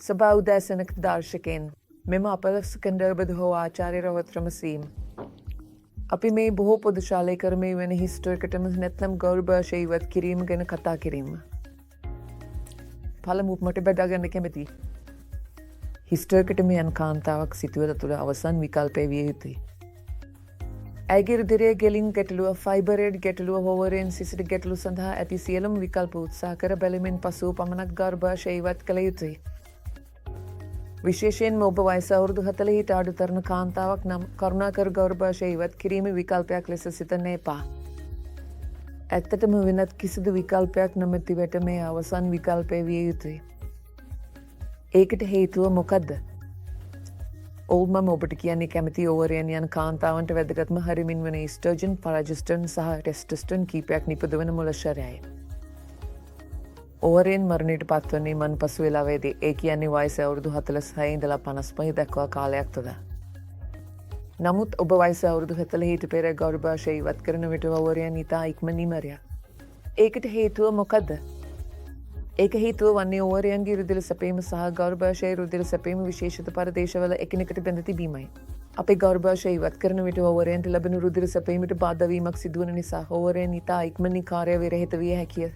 සභා උදෑසනක දර්ශකෙන් මෙම අපලස්කන්ඩර් බද හෝ ආචාර්ය රවත්‍රම සීම්. අපි මේ බොහෝ පොදු ශාලය කරමේ වෙන හිස්ටර්කටම නැත්නම් ගෞරභාෂය ඉවත් කිරීම ගැන කතා කිරීම. පළමුව මට බෙදාගන්න කැමති. හිස්ටර්කටම යන කාන්තාවක් සිතුවත තුළ අවසන් විකල්පය විය යුතුයි. ඇගේ රුධිරයේ ගෙලින් ගැටලුව, ෆයිබරේඩ් ගැටලුව, හෝවරයෙන් සිසිට ගැටලු සඳහා ඇති සියලුම විකල්ප උත්සාහ කර බැලීමෙන් පසුව පමණක් ගර්භාෂය ඉවත් කළ යුතුයි. විශේෂයෙන්ම ඔබ වයස අවුරුදු 40ට අඩු තරණ කාන්තාවක් නම් කරුණාකර ගර්භාෂය ඉවත් කිරීම විකල්පයක් ලෙස සිතන්න එපා. ඇත්තටම වෙනත් කිසිදු විකල්පයක් නොමැති විට මේ අවසන් විකල්පය විය යුතුයි. ඒකට හේතුව මොකද්ද? මම ඔබට කියන්නේ කැමති ඕවරයන් යන කාන්තාවන්ට වැදගත්ම හරිමින් වන ඊස්ට්‍රජන්, ප්‍රොජෙස්ටරෝන් සහ ටෙස්ටොස්ටෙරෝන් කීපයක් නිපදවන මුලශරයයි. ඕවරයන් මරණයට පත්වන්නේ මන් පසු වෙලාවේදී. ඒ කියන්නේ වයස අවුරුදු 46 ඉඳලා 55 දක්වා කාලයක් තුළ. නමුත් ඔබ වයස අවුරුදු 40ට පෙර ගර්භාෂය ඉවත් කරන විට ඕවරයන් ඉතා ඉක්මනින් මැරියා. ඒකට හේතුව මොකද්ද? ඒක හේතුව වන්නේ ඕවරයන්ගේ රුධිර සැපීම සහ ගර්භාෂයේ රුධිර සැපීම විශේෂිත ප්‍රදේශවල එකිනෙකට බැඳ තිබීමයි. අපේ ගර්භාෂය ඉවත් කරන විට ඕවරයන්ට ලැබෙන රුධිර සැපීමට බාධා වීමක් සිදුවන නිසා ඕවරයන් ඉතා ඉක්මනින් කාර්ය විරහිත විය හැකිය.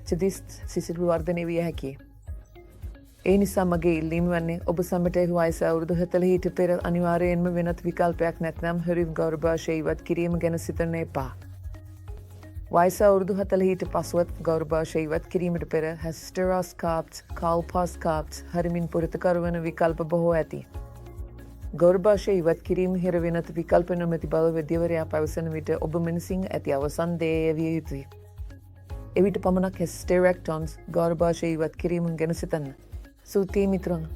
සිසිල් වර්ධනය විය හැකිය. ඒ නිසා මගේ ඉල්ලීම වන්නේ ඔබ සමට වයස අවුරුදු 40ට පෙර අනිවාර්යයෙන්ම වෙනත් විකල්පයක් නැත්නම් හරිම් ගර්භාෂය ඉවත් කිරීම ගැන සිතන්න එපා. වයස අවුරුදු 40ට පසුවත් ගර්භාෂය ඉවත් කිරීමට පෙර හිස්ටෙරෝස්කෝප්ස්, කොල්පොස්කෝප්ස් හරිමින් පුරතකර වන විකල්ප බොහෝ ඇති. ගර්භාෂය ඉවත් කිරීම හිර වෙනත් විකල්ප නොමැති බව වෛද්‍යවරයා පැවසන විට ඔබ මිනිසින් ඇති අවසන් දේ විය යුතුයි. එවිට පමණක් හිස්ටෙරෙක්ටොම්ස් ගර්භාෂය ඉවත් කිරීම ගැන සිතන්න. සූතියි මිතුරන්.